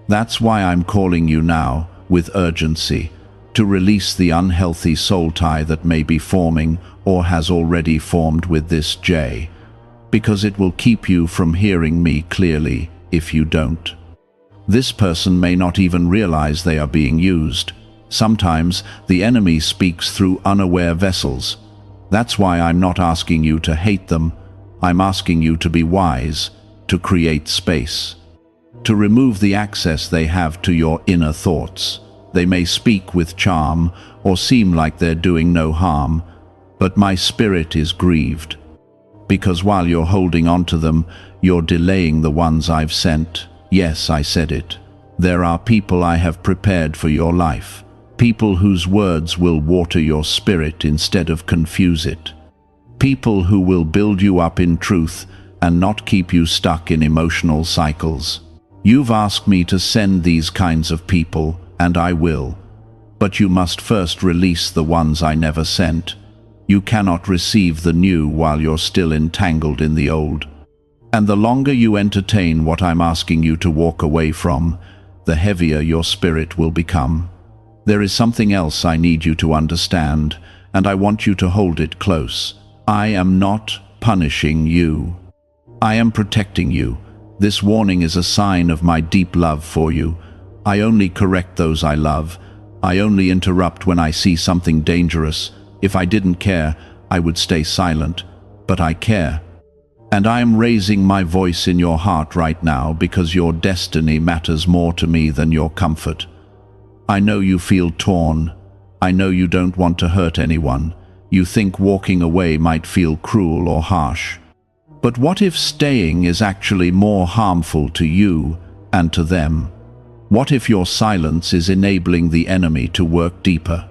That's why I'm calling you now, with urgency, to release the unhealthy soul tie that may be forming or has already formed with this J, because it will keep you from hearing me clearly if you don't. This person may not even realize they are being used. Sometimes the enemy speaks through unaware vessels. That's why I'm not asking you to hate them. I'm asking you to be wise, to create space, to remove the access they have to your inner thoughts. They may speak with charm or seem like they're doing no harm, but my spirit is grieved. Because while you're holding on to them, you're delaying the ones I've sent. Yes, I said it. There are people I have prepared for your life. People whose words will water your spirit instead of confuse it. People who will build you up in truth and not keep you stuck in emotional cycles. You've asked me to send these kinds of people, and I will. But you must first release the ones I never sent. You cannot receive the new while you're still entangled in the old. And the longer you entertain what I'm asking you to walk away from, the heavier your spirit will become. There is something else I need you to understand, and I want you to hold it close. I am not punishing you. I am protecting you. This warning is a sign of my deep love for you. I only correct those I love. I only interrupt when I see something dangerous. If I didn't care, I would stay silent. But I care. And I am raising my voice in your heart right now because your destiny matters more to me than your comfort. I know you feel torn. I know you don't want to hurt anyone. You think walking away might feel cruel or harsh. But what if staying is actually more harmful to you and to them? What if your silence is enabling the enemy to work deeper?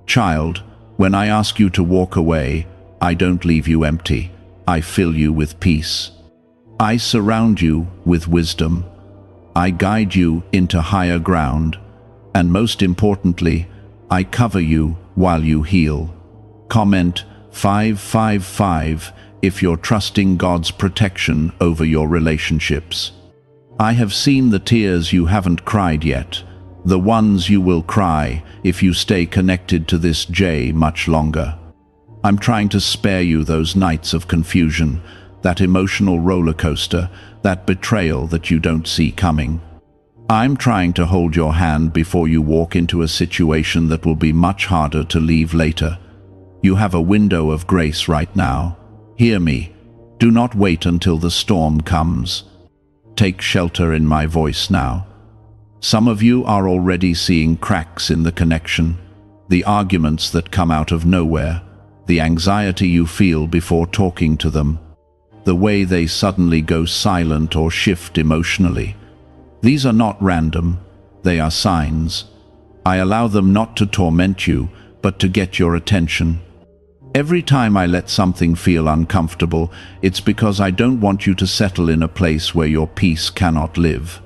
Child, when I ask you to walk away, I don't leave you empty. I fill you with peace. I surround you with wisdom. I guide you into higher ground. And most importantly, I cover you while you heal. Comment 555 if you're trusting God's protection over your relationships. I have seen the tears you haven't cried yet, the ones you will cry if you stay connected to this J much longer. I'm trying to spare you those nights of confusion, that emotional roller coaster, that betrayal that you don't see coming. I'm trying to hold your hand before you walk into a situation that will be much harder to leave later. You have a window of grace right now. Hear me. Do not wait until the storm comes. Take shelter in my voice now. Some of you are already seeing cracks in the connection, the arguments that come out of nowhere, the anxiety you feel before talking to them, the way they suddenly go silent or shift emotionally. These are not random, they are signs. I allow them not to torment you, but to get your attention. Every time I let something feel uncomfortable, it's because I don't want you to settle in a place where your peace cannot live.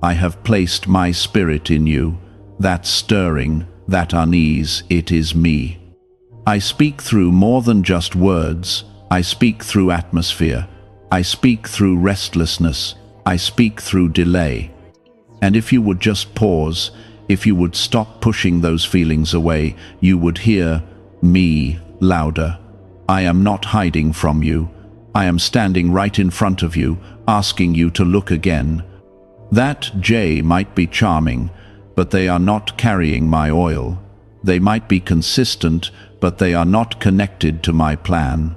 I have placed my spirit in you, that stirring, that unease, it is me. I speak through more than just words. I speak through atmosphere. I speak through restlessness. I speak through delay. And if you would just pause, if you would stop pushing those feelings away, you would hear me louder. I am not hiding from you. I am standing right in front of you, asking you to look again. That J might be charming, but they are not carrying my oil. They might be consistent, but they are not connected to my plan.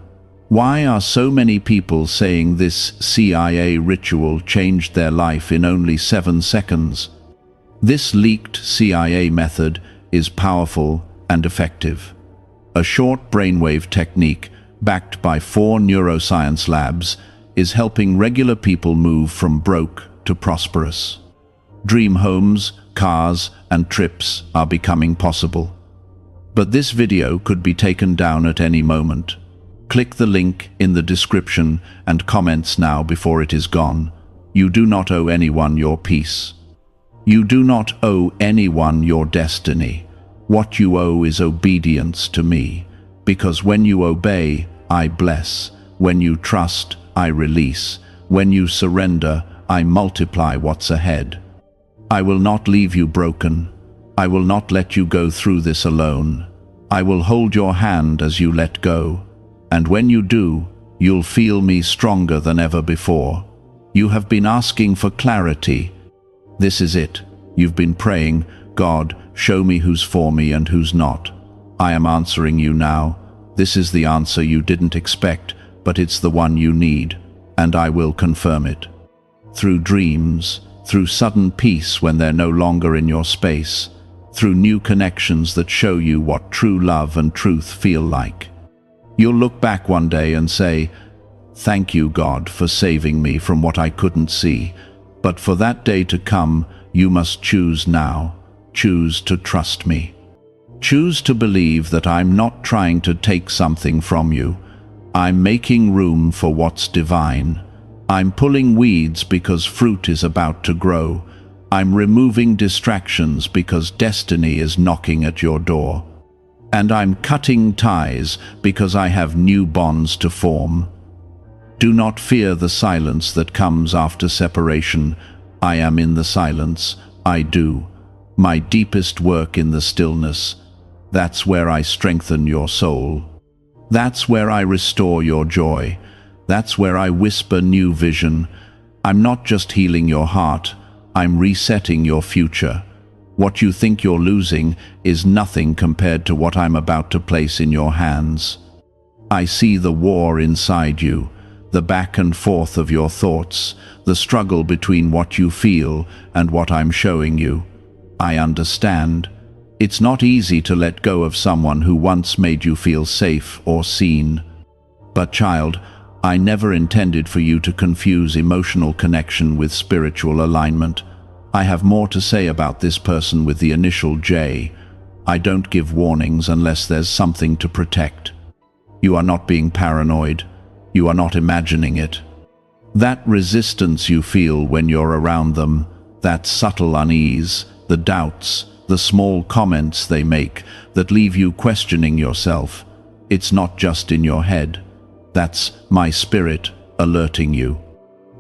Why are so many people saying this CIA ritual changed their life in only 7 seconds? This leaked CIA method is powerful and effective. A short brainwave technique, backed by 4 neuroscience labs, is helping regular people move from broke to prosperous. Dream homes, cars, and trips are becoming possible. But this video could be taken down at any moment. Click the link in the description and comments now before it is gone. You do not owe anyone your peace. You do not owe anyone your destiny. What you owe is obedience to me, because when you obey, I bless. When you trust, I release. When you surrender, I multiply what's ahead. I will not leave you broken. I will not let you go through this alone. I will hold your hand as you let go. And when you do, you'll feel me stronger than ever before. You have been asking for clarity. This is it. You've been praying, God, show me who's for me and who's not. I am answering you now. This is the answer you didn't expect, but it's the one you need, and I will confirm it. Through dreams, through sudden peace when they're no longer in your space, through new connections that show you what true love and truth feel like. You'll look back one day and say, "Thank you, God, for saving me from what I couldn't see." But for that day to come, you must choose now. Choose to trust me. Choose to believe that I'm not trying to take something from you. I'm making room for what's divine. I'm pulling weeds because fruit is about to grow. I'm removing distractions because destiny is knocking at your door. And I'm cutting ties because I have new bonds to form. Do not fear the silence that comes after separation. I am in the silence. I do. my deepest work in the stillness. That's where I strengthen your soul. That's where I restore your joy. That's where I whisper new vision. I'm not just healing your heart, I'm resetting your future. What you think you're losing is nothing compared to what I'm about to place in your hands. I see the war inside you, the back and forth of your thoughts, the struggle between what you feel and what I'm showing you. I understand. It's not easy to let go of someone who once made you feel safe or seen. But child, I never intended for you to confuse emotional connection with spiritual alignment. I have more to say about this person with the initial J. I don't give warnings unless there's something to protect. You are not being paranoid. You are not imagining it. That resistance you feel when you're around them, that subtle unease, the doubts, the small comments they make that leave you questioning yourself, it's not just in your head. That's my spirit alerting you.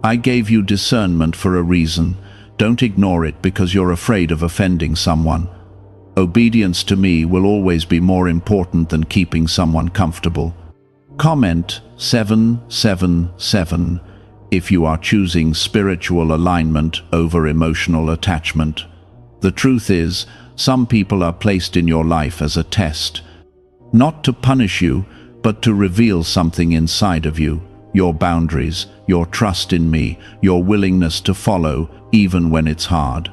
I gave you discernment for a reason. Don't ignore it because you're afraid of offending someone. Obedience to me will always be more important than keeping someone comfortable. Comment 777 if you are choosing spiritual alignment over emotional attachment. The truth is, some people are placed in your life as a test, not to punish you, but to reveal something inside of you, your boundaries, your trust in me, your willingness to follow even when it's hard.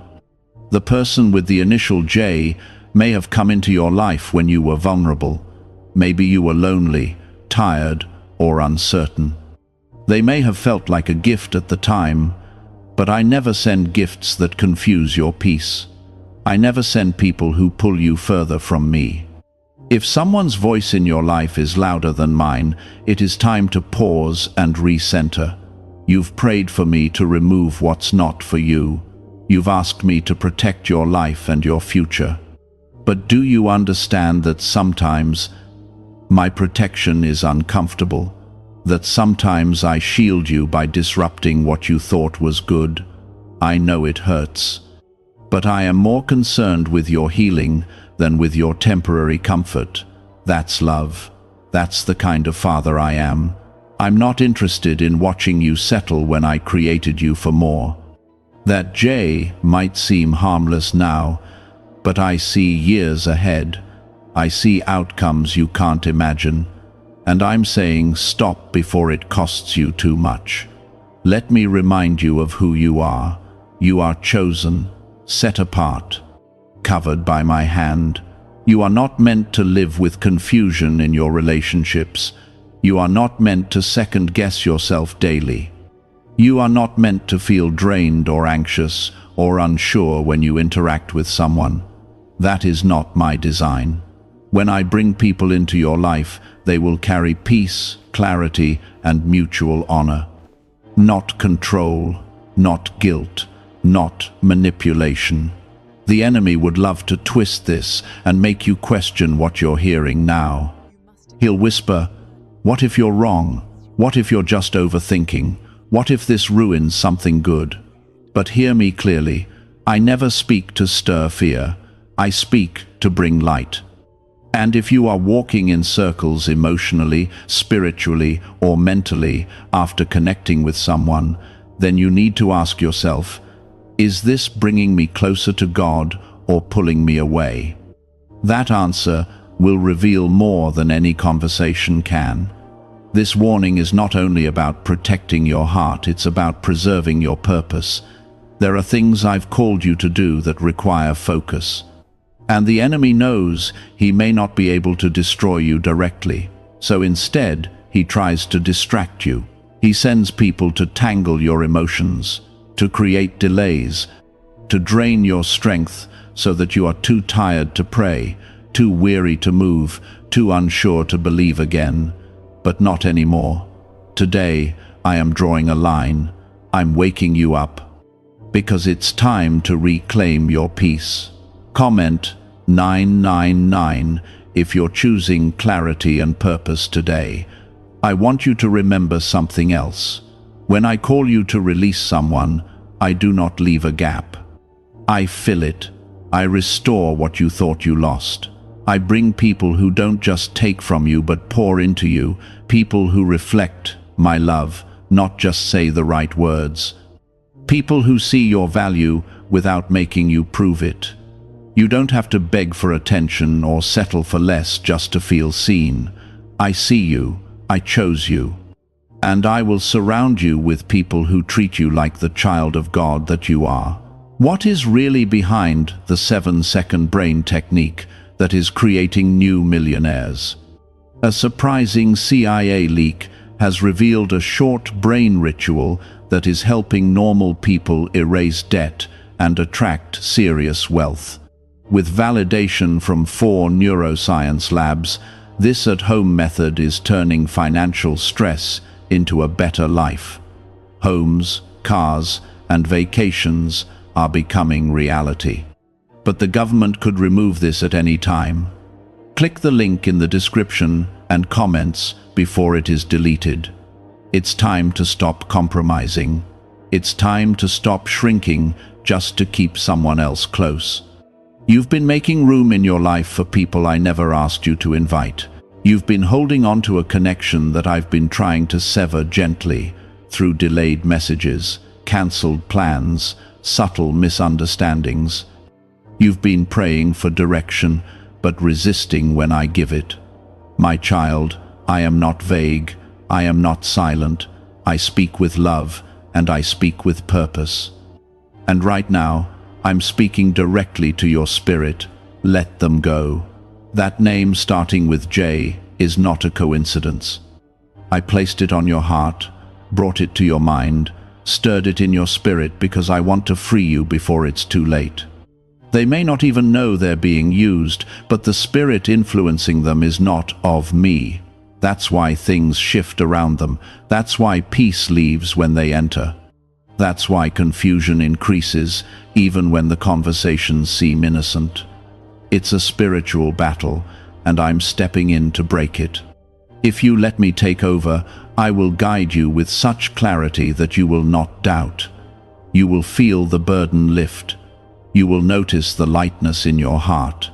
The person with the initial J may have come into your life when you were vulnerable. Maybe you were lonely, tired, or uncertain. They may have felt like a gift at the time, but I never send gifts that confuse your peace. I never send people who pull you further from me. If someone's voice in your life is louder than mine, it is time to pause and recenter. You've prayed for me to remove what's not for you. You've asked me to protect your life and your future. But do you understand that sometimes my protection is uncomfortable? That sometimes I shield you by disrupting what you thought was good? I know it hurts. But I am more concerned with your healing than with your temporary comfort. That's love. That's the kind of father I am. I'm not interested in watching you settle when I created you for more. That J might seem harmless now, but I see years ahead. I see outcomes you can't imagine. And I'm saying stop before it costs you too much. Let me remind you of who you are. You are chosen, set apart, covered by my hand. You are not meant to live with confusion in your relationships. You are not meant to second-guess yourself daily. You are not meant to feel drained or anxious or unsure when you interact with someone. That is not my design. When I bring people into your life, they will carry peace, clarity, and mutual honor. Not control, not guilt, not manipulation. The enemy would love to twist this and make you question what you're hearing now. He'll whisper, "What if you're wrong? What if you're just overthinking? What if this ruins something good?" But hear me clearly. I never speak to stir fear. I speak to bring light. And if you are walking in circles emotionally, spiritually, or mentally after connecting with someone, then you need to ask yourself, is this bringing me closer to God or pulling me away? That answer will reveal more than any conversation can. This warning is not only about protecting your heart, it's about preserving your purpose. There are things I've called you to do that require focus. And the enemy knows he may not be able to destroy you directly. So instead, he tries to distract you. He sends people to tangle your emotions, to create delays, to drain your strength so that you are too tired to pray, too weary to move, too unsure to believe again. But not anymore. Today, I am drawing a line. I'm waking you up. Because it's time to reclaim your peace. Comment 999 if you're choosing clarity and purpose today. I want you to remember something else. When I call you to release someone, I do not leave a gap. I fill it. I restore what you thought you lost. I bring people who don't just take from you but pour into you, people who reflect my love, not just say the right words. People who see your value without making you prove it. You don't have to beg for attention or settle for less just to feel seen. I see you, I chose you. And I will surround you with people who treat you like the child of God that you are. What is really behind the 7-second brain technique that is creating new millionaires? A surprising CIA leak has revealed a short brain ritual that is helping normal people erase debt and attract serious wealth. With validation from 4 neuroscience labs, this at-home method is turning financial stress into a better life. Homes, cars, and vacations are becoming reality. But the government could remove this at any time. Click the link in the description and comments before it is deleted. It's time to stop compromising. It's time to stop shrinking just to keep someone else close. You've been making room in your life for people I never asked you to invite. You've been holding on to a connection that I've been trying to sever gently through delayed messages, cancelled plans, subtle misunderstandings. You've been praying for direction, but resisting when I give it. My child, I am not vague, I am not silent. I speak with love, and I speak with purpose. And right now, I'm speaking directly to your spirit. Let them go. That name starting with J is not a coincidence. I placed it on your heart, brought it to your mind, stirred it in your spirit because I want to free you before it's too late. They may not even know they're being used, but the spirit influencing them is not of me. That's why things shift around them. That's why peace leaves when they enter. That's why confusion increases, even when the conversations seem innocent. It's a spiritual battle, and I'm stepping in to break it. If you let me take over, I will guide you with such clarity that you will not doubt. You will feel the burden lift. You will notice the lightness in your heart.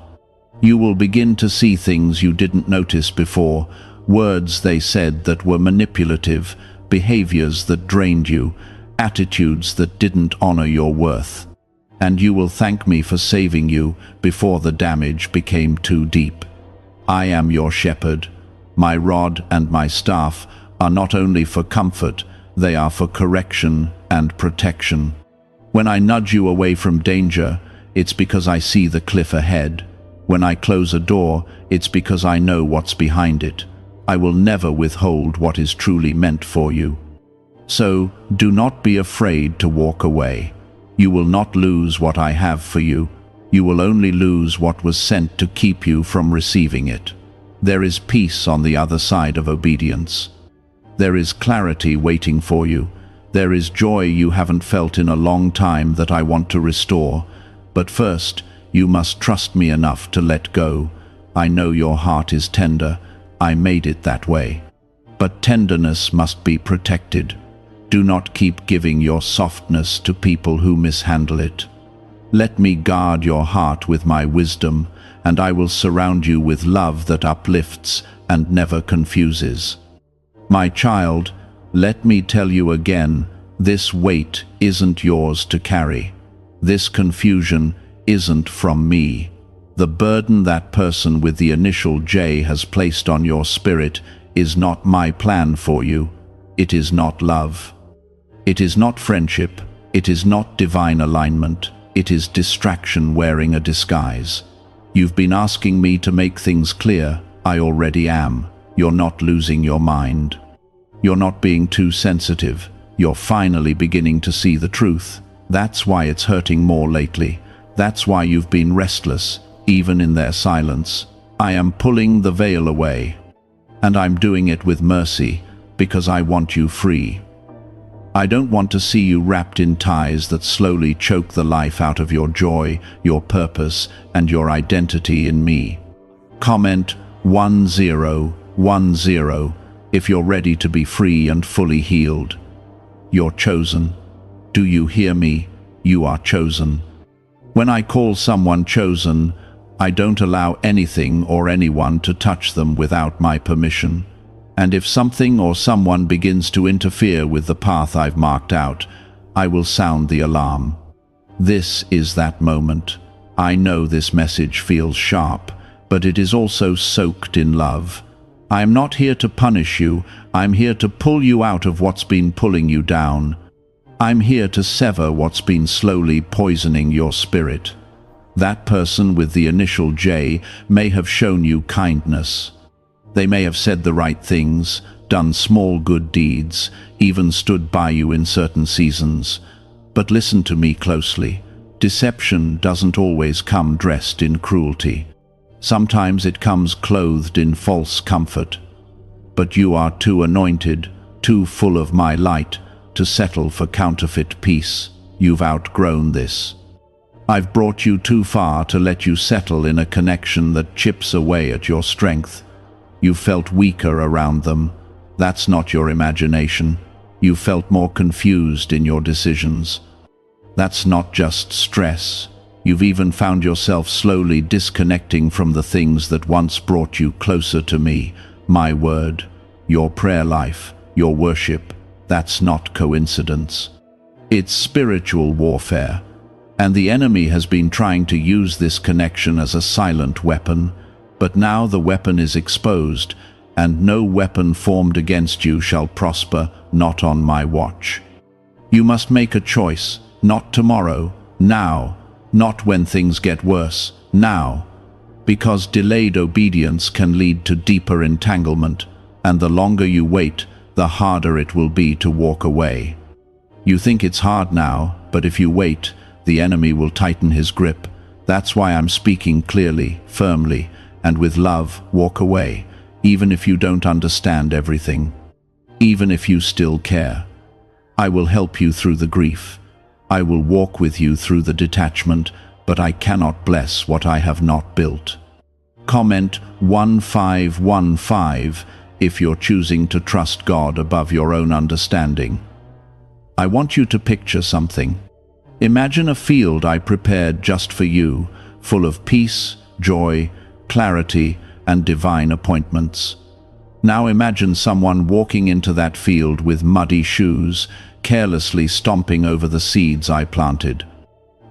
You will begin to see things you didn't notice before, words they said that were manipulative, behaviors that drained you, attitudes that didn't honor your worth. And you will thank me for saving you before the damage became too deep. I am your shepherd. My rod and my staff are not only for comfort, they are for correction and protection. When I nudge you away from danger, it's because I see the cliff ahead. When I close a door, it's because I know what's behind it. I will never withhold what is truly meant for you. So, do not be afraid to walk away. You will not lose what I have for you. You will only lose what was sent to keep you from receiving it. There is peace on the other side of obedience. There is clarity waiting for you. There is joy you haven't felt in a long time that I want to restore. But first, you must trust me enough to let go. I know your heart is tender. I made it that way. But tenderness must be protected. Do not keep giving your softness to people who mishandle it. Let me guard your heart with my wisdom, and I will surround you with love that uplifts and never confuses. My child, let me tell you again, this weight isn't yours to carry. This confusion isn't from me. The burden that person with the initial J has placed on your spirit is not my plan for you. It is not love. It is not friendship. It is not divine alignment. It is distraction wearing a disguise. You've been asking me to make things clear. I already am. You're not losing your mind. You're not being too sensitive. You're finally beginning to see the truth. That's why it's hurting more lately. That's why you've been restless, even in their silence. I am pulling the veil away. And I'm doing it with mercy, because I want you free. I don't want to see you wrapped in ties that slowly choke the life out of your joy, your purpose, and your identity in me. Comment 1010 if you're ready to be free and fully healed. You're chosen. Do you hear me? You are chosen. When I call someone chosen, I don't allow anything or anyone to touch them without my permission. And if something or someone begins to interfere with the path I've marked out, I will sound the alarm. This is that moment. I know this message feels sharp, but it is also soaked in love. I am not here to punish you. I'm here to pull you out of what's been pulling you down. I'm here to sever what's been slowly poisoning your spirit. That person with the initial J may have shown you kindness. They may have said the right things, done small good deeds, even stood by you in certain seasons. But listen to me closely. Deception doesn't always come dressed in cruelty. Sometimes it comes clothed in false comfort. But you are too anointed, too full of my light, to settle for counterfeit peace. You've outgrown this. I've brought you too far to let you settle in a connection that chips away at your strength. You've felt weaker around them. That's not your imagination. You've felt more confused in your decisions. That's not just stress. You've even found yourself slowly disconnecting from the things that once brought you closer to me. My word, your prayer life, your worship. That's not coincidence. It's spiritual warfare. And the enemy has been trying to use this connection as a silent weapon. But now the weapon is exposed, and no weapon formed against you shall prosper, not on my watch. You must make a choice, not tomorrow, now, not when things get worse, now. Because delayed obedience can lead to deeper entanglement, and the longer you wait, the harder it will be to walk away. You think it's hard now, but if you wait, the enemy will tighten his grip. That's why I'm speaking clearly, firmly, and with love. Walk away, even if you don't understand everything, even if you still care. I will help you through the grief. I will walk with you through the detachment, but I cannot bless what I have not built. Comment 1515 if you're choosing to trust God above your own understanding. I want you to picture something. Imagine a field I prepared just for you, full of peace, joy, clarity, and divine appointments. Now imagine someone walking into that field with muddy shoes, carelessly stomping over the seeds I planted.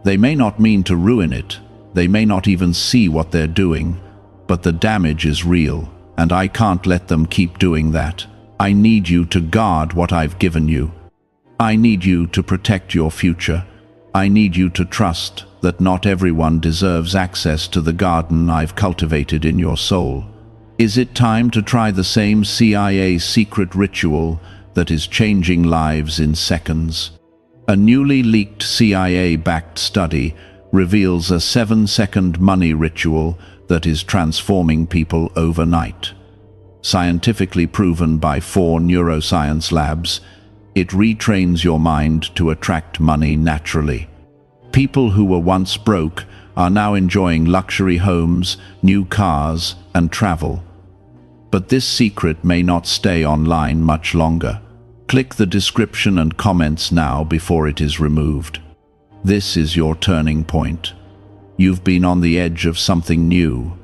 They may not mean to ruin it, they may not even see what they're doing, but the damage is real, and I can't let them keep doing that. I need you to guard what I've given you. I need you to protect your future. I need you to trust that not everyone deserves access to the garden I've cultivated in your soul. Is it time to try the same CIA secret ritual that is changing lives in seconds? A newly leaked CIA-backed study reveals a 7-second money ritual that is transforming people overnight. Scientifically proven by 4 neuroscience labs, it retrains your mind to attract money naturally. People who were once broke are now enjoying luxury homes, new cars, and travel. But this secret may not stay online much longer. Click the description and comments now before it is removed. This is your turning point. You've been on the edge of something new.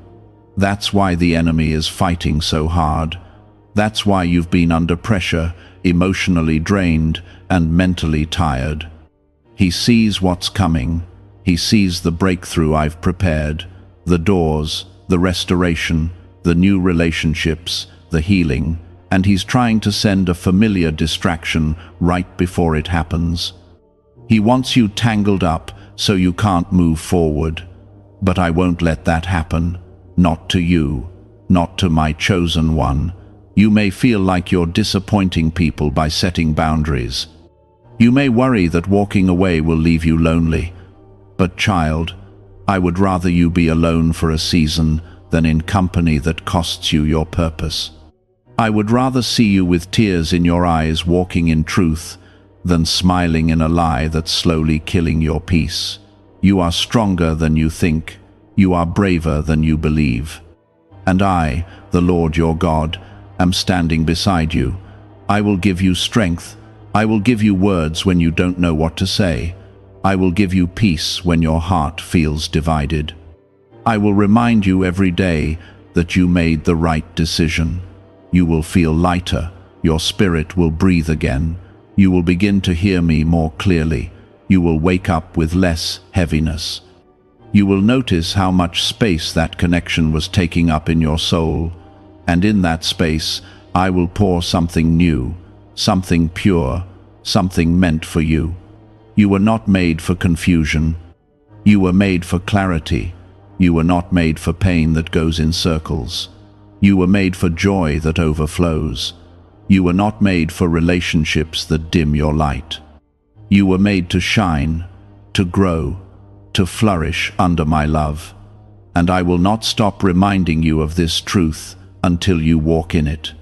That's why the enemy is fighting so hard. That's why you've been under pressure, emotionally drained, and mentally tired. He sees what's coming. He sees the breakthrough I've prepared, the doors, the restoration, the new relationships, the healing, and he's trying to send a familiar distraction right before it happens. He wants you tangled up so you can't move forward. But I won't let that happen. Not to you, not to my chosen one. You may feel like you're disappointing people by setting boundaries. You may worry that walking away will leave you lonely. But child, I would rather you be alone for a season than in company that costs you your purpose. I would rather see you with tears in your eyes walking in truth than smiling in a lie that's slowly killing your peace. You are stronger than you think. You are braver than you believe. And I, the Lord your God, am standing beside you. I will give you strength. I will give you words when you don't know what to say. I will give you peace when your heart feels divided. I will remind you every day that you made the right decision. You will feel lighter, your spirit will breathe again, you will begin to hear me more clearly, you will wake up with less heaviness. You will notice how much space that connection was taking up in your soul, and in that space I will pour something new, something pure, something meant for you. You were not made for confusion. You were made for clarity. You were not made for pain that goes in circles. You were made for joy that overflows. You were not made for relationships that dim your light. You were made to shine, to grow, to flourish under my love. And I will not stop reminding you of this truth until you walk in it.